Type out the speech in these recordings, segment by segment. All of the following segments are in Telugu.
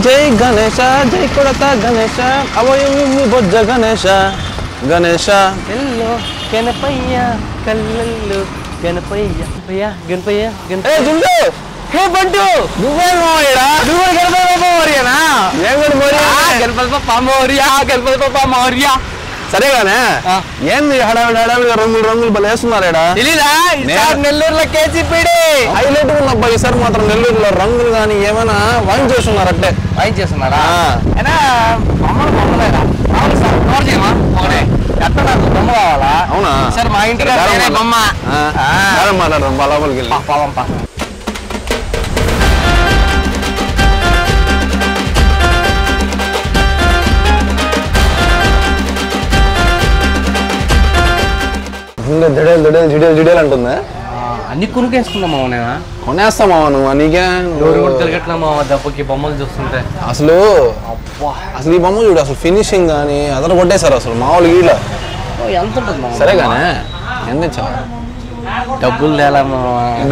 జై గణేశ జై కొడత గణేశ అవయము బొజ్జ గణేశ గణేశ ఎల్లో గణపయ్య కల్లల్లో గణపయ్య గణపయ్య ఏ జుండు హే బంటు నువ్వే మోరియడా నువ్వు గణపతి బాబా మోరియనా ఏం కూడా మోరియా గణపతి బాబా మోరియా గణపతి బాబా మోరియా సరేగానే ఏంది హడావిడిగా రంగులు రంగులు బలి వేస్తున్నారా తెలీదా ఈసారి నెల్లూరులో కేసీపీడి హైలైట్ ఉందబ్బా ఈసారి మాత్రం నెల్లూరులో రంగులు కానీ ఏమైనా వాయించేస్తున్నారట్టే వాయించేస్తున్నారా అయినా బొమ్మలు బొమ్మలేరా అవును సార్ కవర్ చేయమా ఒకటే ఎట్ట నాకు బొమ్మ కావాలా అవునా సార్ మా ఇంటికి బొమ్మ మాట్లాడదాం లోపలికి వెళ్ళి పావంపా జిడేలు అంటుందా అన్ని కొనుకేసుకున్నామా నేను కొనేస్తామా నువ్వు నీకే ఎవరు కూడా తిరగట్లేమా దెబ్బకి బొమ్మలు చూస్తుంటే అసలు ఈ బొమ్మ చూడు అసలు ఫినిషింగ్ కానీ అదన కొట్టేశారు అసలు మామూలు గీళ్ళ ఎంత ఉంటుంది సరే కానీ ఎంత ఇచ్చావా డబ్బులు తేలామా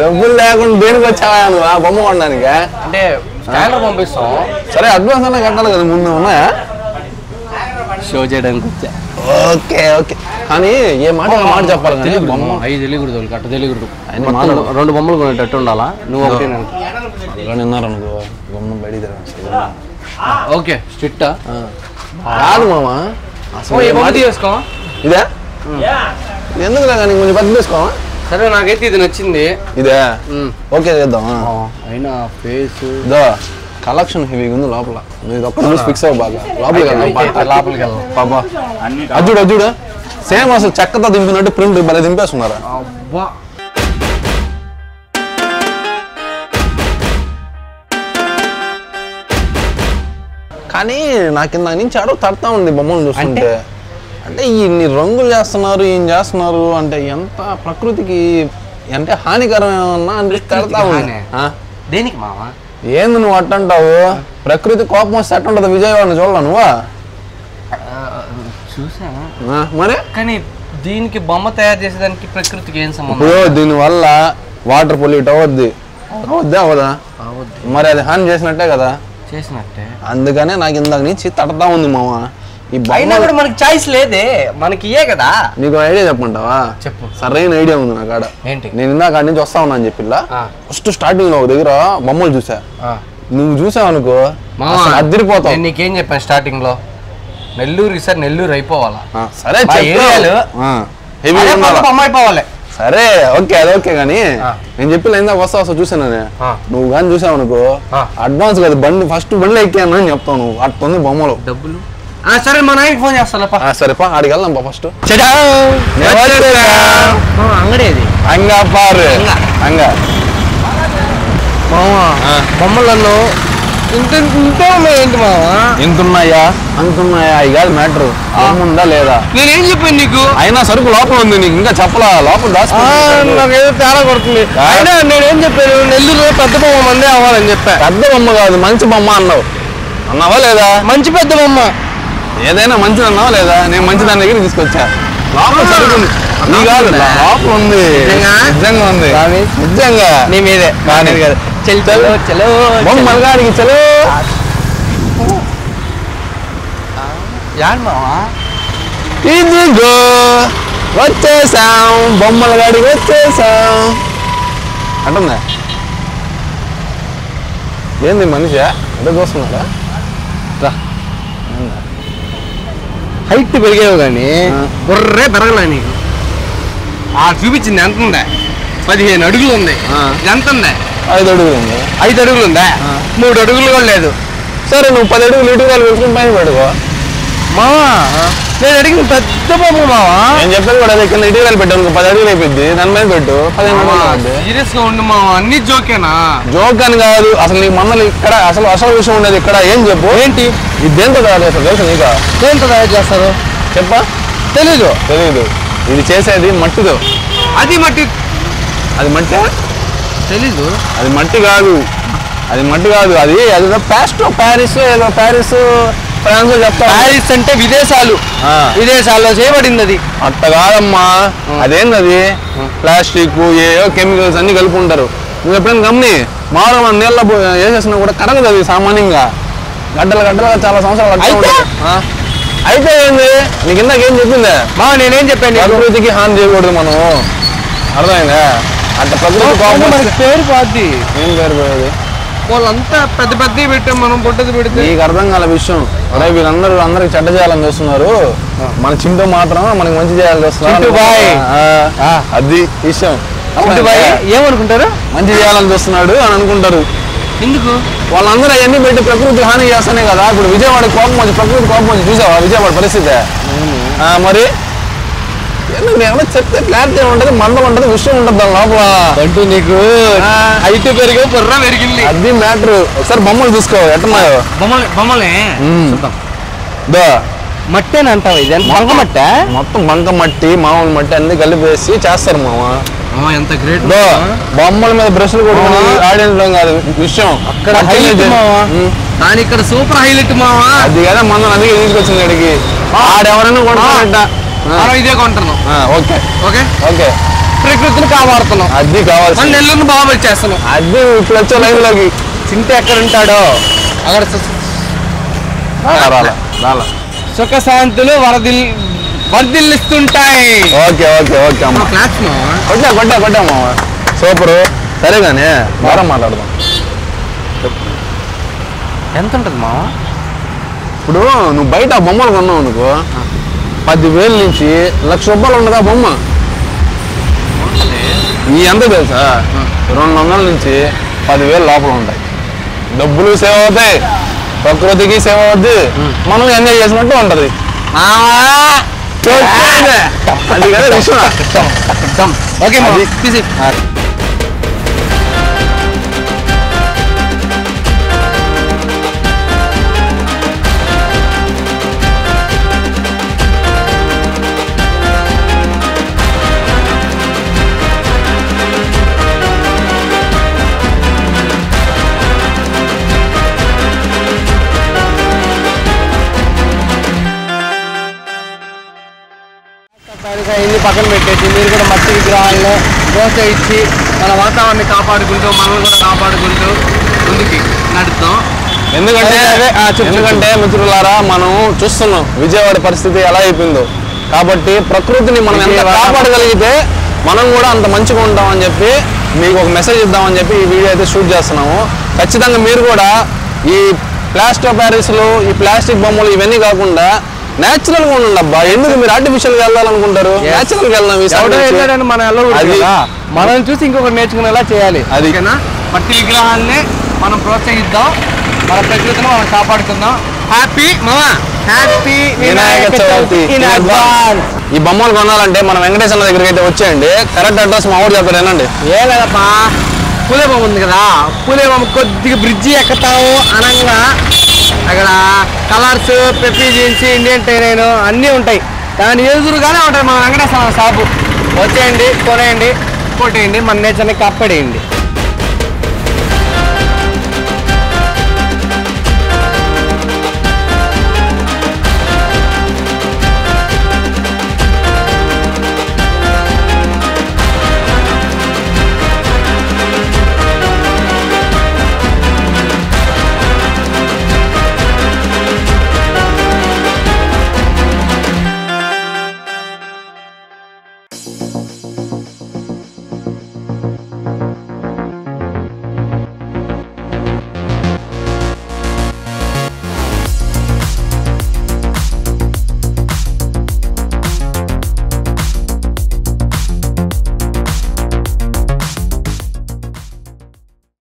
డబ్బులు లేకుండా దేనికి వచ్చావా నువ్వు ఆ బొమ్మ కొనడానికి అంటే స్కానర్ పంపిస్తాం సరే అడ్వాన్స్ అన్నా కట్టాలి కదా ముందు ఉన్నాయా షో చేయడానికి వచ్చా ఓకే ఓకే కానీ ఏ మాట చెప్పాలి అవి తెలియకూడదు కట్ట తెలియకూడదు రెండు బొమ్మలు కొనేటట్టు ఉండాలా నువ్వు ఒకటి నిన్నారనుకో బొమ్మ బయటికి ఓకే స్ట్రిక్టా కాదు మామా అసలు తీసుకో ఇదే ఎందుకు కానీ కొంచెం పెద్ద తీసుకోవా సరే నాకైతే ఇది నచ్చింది ఇదే ఓకే చేద్దాం అయినా ఫేస్ కలెక్షన్ హెవీగా ఉంది లోపల మీరు ఒక్క రోజు ఫిక్స్ అవ్వ బాగా లోపలికి వెళ్దాం పాపా అజ్జుడు అజ్జుడు సేమ్ అసలు చెక్కతో దింపినట్టు ప్రింట్ భలే దింపేస్తున్నారా కానీ నాకు ఇందాక నుంచి అడుగు తడతా ఉంది బొమ్మలు చూస్తుంటే అంటే ఇన్ని రంగులు చేస్తున్నారు ఏం చేస్తున్నారు అంటే ఎంత ప్రకృతికి అంటే హానికరం ఏమన్నా అంటే తడతా ఉంది దేనికి మామ ఏంది నువ్వు అట్టంటావు ప్రకృతి కోపం వస్తే అట్ట ఉంటుంది విజయవాడని చూడాల నువ్వా చూసానా మరి కానీ దీనికి బొమ్మ తయారు చేసేదానికి ప్రకృతికి ఏం సంబంధం ఇప్పుడు దీనివల్ల వాటర్ పొల్యూట్ అవద్ది అవదా మరి అది హాని చేసినట్టే కదా చేసినట్టే అందుకనే నాకు ఇందాక నుంచి తడతా ఉంది మామ ఈ అయినా కూడా మనకి చాయిస్ లేదే మనకి ఇయే కదా నీకు ఐడియా చెప్పమంటావా చెప్పు సరైన ఐడియా ఉంది నా కాడ ఏంటి నేను ఇందాక అక్కడి నుంచి వస్తా ఉన్నా అని చెప్పిల్లా ఫస్ట్ స్టార్టింగ్ లో ఒక దగ్గర బొమ్మలు చూసా నువ్వు చూసావు అనుకో అద్దరిపోతావు నీకేం చెప్పాను స్టార్టింగ్ లో నెల్లూరు ఈసారి నెల్లూరు అయిపోవాలా సరే బొమ్మ అయిపోవాలి సరే ఓకే అది ఓకే కానీ నేను చెప్పి ఇందాక వస్తా చూసాను నువ్వు కానీ చూసావు అనుకో అడ్వాన్స్ కదా బండి ఫస్ట్ బండి ఎక్కాను అని చెప్తావు నువ్వు అట్టుంది బొమ్మలు డబ్బులు సరే మా నాయనకి ఫోన్ చేస్తా సరేపా ఆడికి వెళ్దాం ఫస్ట్ అంగడి అది అంగపారు అంగ బొమ్మలలో ఇంత ఉన్నాయి ఏంటి మావా ఎంతున్నాయా అంతున్నాయా ఇది కాదు మ్యాటర్ ఉందా లేదా నేనేం చెప్పాను నీకు అయినా సరుకు లోపల ఉంది నీకు ఇంకా చెప్పలా లోపల నాకు ఏదో తేడా కొడుతుంది అయినా నేనేం చెప్పాను నెల్లూరులో పెద్ద బొమ్మ మందే అవ్వాలని చెప్పా పెద్ద బొమ్మ కాదు మంచి బొమ్మ అన్నావు అన్నావా లేదా మంచి పెద్ద బొమ్మ ఏదైనా మంచిది అన్నావా లేదా నేను మంచి దాని దగ్గర తీసుకొచ్చా లోపల సరుకు నీ కాదు లోపల ఉంది నిజంగా ఉంది నిజంగా నీ మీదే కానీ కాదు చలో చలో బొమ్మలగాడికి చలో మావా ఇదిగో వచ్చేసాం బొమ్మలగాడికి వచ్చేసాం అంటుందా ఏంది మనిషి అంటే చూస్తున్నాడా హైట్ పెరిగేవు కానీ బుర్రే పెరగలే నీకు చూపించింది ఎంత ఉందా 15 అడుగులు ఉంది ఎంత ఉందా 5 అడుగులు ఉంది 5 అడుగులు ఉందా 3 అడుగులు కూడా లేదు సరే నువ్వు 10 అడుగులు ఇటుకాలు వేసుకుని పైన పెట్టుకో మావా నేను అడిగిన పెద్ద బొమ్మ మావా నేను చెప్పేది కూడా అదే కింద ఇటుకాలు పెట్టాను 10 అడుగులు అయిపోయింది దాని మీద పెట్టు 15 సీరియస్ గా ఉండు మావా అన్ని జోకేనా జోక్ అని కాదు అసలు నీ మొన్నలు ఇక్కడ అసలు విషయం ఉండేది ఇక్కడ ఏం చెప్పు ఏంటి ఇది దేంతో తయారు చేస్తారు తెలుసు నీకా దేంతో తయారు చేస్తారు చెప్పా తెలీదు ఇది చేసేది మట్టితో అది మట్టి తెలీదు అది మట్టి కాదు అది ఏదో ప్యారిస్ ఫ్రాన్స్ చెప్తా ప్యారిస్ అంటే విదేశాల్లో చేయబడింది అది అట్ట కాదమ్మా అదేంది అది ప్లాస్టిక్ ఏవో కెమికల్స్ అన్ని కలుపుకుంటారు నువ్వు ఎప్పుడైనా గమని మామూలుగా నీళ్ళ వేసేసినా కూడా కరగదు అది సామాన్యంగా గడ్డలు గడ్డలుగా చాలా సంవత్సరాలు అట్లే అయితే? ఉంటాయి. అయితే ఏంది నీకు ఇందాక ఏం చెప్పిందే మా నేనేం చెప్పాను నీకు? ప్రకృతికి హాని చేయకూడదు మనం, అర్థమైందా? అట్లా ప్రకృతి కోపం మనకి వస్తే పేరు పోద్ది. ఏం పేరు పోయేది? వాళ్ళంతా పెద్ద పెద్దవి పెట్టాం, మనం పొట్టది పెడితే నీకు అర్థం కాల విషయం. అరే అందరికి చెడ్డ చేయాలని చూస్తున్నారు, మన చింటూ మాత్రం మనకి మంచి చేయాలని చూస్తున్నారు. చింటూ బాయ్. అది విషయం. చింటూ బాయ్ ఏమనుకుంటారు? మంచి చేయాలని చూస్తున్నాడు అని అనుకుంటారు. ఎందుకు? వాళ్ళందరూ అవన్నీ పెట్టి ప్రకృతి హాని చేస్తానే కదా. ఇప్పుడు విజయవాడ కోపం వచ్చి ప్రకృతి కోపం వచ్చి చూసావా విజయవాడ పరిస్థితి? మరి ఏమన్నా చెప్తే క్లారిటీ ఉంటుంది, మందం ఉంటుంది, విషయం ఉంటుంది దాని లోపల. అంటూ నీకు హైట్ పెరిగి బుర్ర పెరిగింది. అది మ్యాటర్. ఒకసారి బొమ్మలు చూసుకో ఎట్టున్నాయో. బొమ్మలే మట్టి అని అంటావు. ఇది బంక మట్ట, మొత్తం బంక మట్టి మామూలు మట్టి అన్ని కలిపేసి చేస్తారు మామ. ఎంత గ్రేట్. బొమ్మల మీద బ్రష్లు కూడా ఆడించడం కాదు విషయం. అక్కడ కానీ ఇక్కడ సూపర్ హైలైట్ మావా. అది కదా మనం అందుకే తీసుకొచ్చింది అడిగి. ఆడెవరైనా కొంటారంట, ఇదే కొంటున్నాం. Okay okay okay. ప్రకృతిని కాపాడుతున్నాం, అది కావాలి. నెల్లూరు బాగా చేస్తున్నాం. అది ఇప్పుడు వచ్చే లైవ్ లోకి చింటే ఎక్కడ ఉంటాడో అక్కడ సుఖ శాంతులు వర్ధిల్లిస్తుంటాయి. ఓకే ఓకే ఓకే అమ్మా. కొట్టా మామ. సూపరు. సరే కానీ బాగా మాట్లాడదాం. ఎంత ఉంటుంది మామ? ఇప్పుడు నువ్వు బయట బొమ్మలు కొన్నావు అనుకో, 10,000 నుంచి 1,00,000 రూపాయలు ఉండదు ఆ బొమ్మ. ఈ ఎంత తెలుసా? 200 నుంచి 10,000 లోపల ఉంటాయి. డబ్బులు సేవ్ అవుతాయి, ప్రకృతికి సేవ్ అవుద్ది, మనం ఎంజాయ్ చేసినట్టు ఉంటది. అది కదా విషయం. ఓకే ఇన్ని పక్కన పెట్టేసి మీరు కూడా మట్టి విగ్రహాలను ప్రోత్సహించి మన వాతావరణాన్ని కాపాడుకుంటూ మనల్ని కూడా కాపాడుకుంటూ ముందుకి నడుస్తాం. ఎందుకంటే మిత్రులారా మనం చూస్తున్నాం విజయవాడ పరిస్థితి ఎలా అయిపోయిందో. కాబట్టి ప్రకృతిని మనం ఎంత కాపాడగలిగితే మనం కూడా అంత మంచిగా ఉంటామని చెప్పి మీకు ఒక మెసేజ్ ఇద్దామని చెప్పి ఈ వీడియో అయితే షూట్ చేస్తున్నాము. ఖచ్చితంగా మీరు కూడా ఈ ప్లాస్టర్ ప్యారిస్లు, ఈ ప్లాస్టిక్ బొమ్మలు ఇవన్నీ కాకుండా నేచురల్ గా ఉండండి అబ్బా. ఎందుకు మీరు ఆర్టిఫిషియల్ గా వెళ్ళాలనుకుంటారు? నేచురల్ గా వెళ్దాం. మనం చూసి ఇంకొకటి నేర్చుకునేలా చేయాలి. అది మట్టి విగ్రహాన్ని మనం ప్రోత్సహిద్దాం, మన ప్రకృతిని మనం కాపాడుకుందాం. Happy happy Vinayaka Chavithi. ఈ బొమ్మలు కొనాలంటే మనం వెంకటేశ్వర దగ్గరికి అయితే వచ్చేయండి. కరెక్ట్ అడ్రస్ మా ఊరు చెప్తారు ఏనండి. ఏ లేదమ్మా, పూలే బొమ్మ ఉంది కదా, పూలే బొమ్మ కొద్దిగా బ్రిడ్జి ఎక్కుతాము అనంగా అక్కడ కలర్స్, పెప్పి జీన్స్, ఇండియన్ టైరైన్ అన్నీ ఉంటాయి. దాని ఎదురుగానే ఉంటాయి మన వెంకటేశ్వర షాపు. వచ్చేయండి, కొనేయండి, కొట్టేయండి, మన నేచర్ని కాపాడేయండి.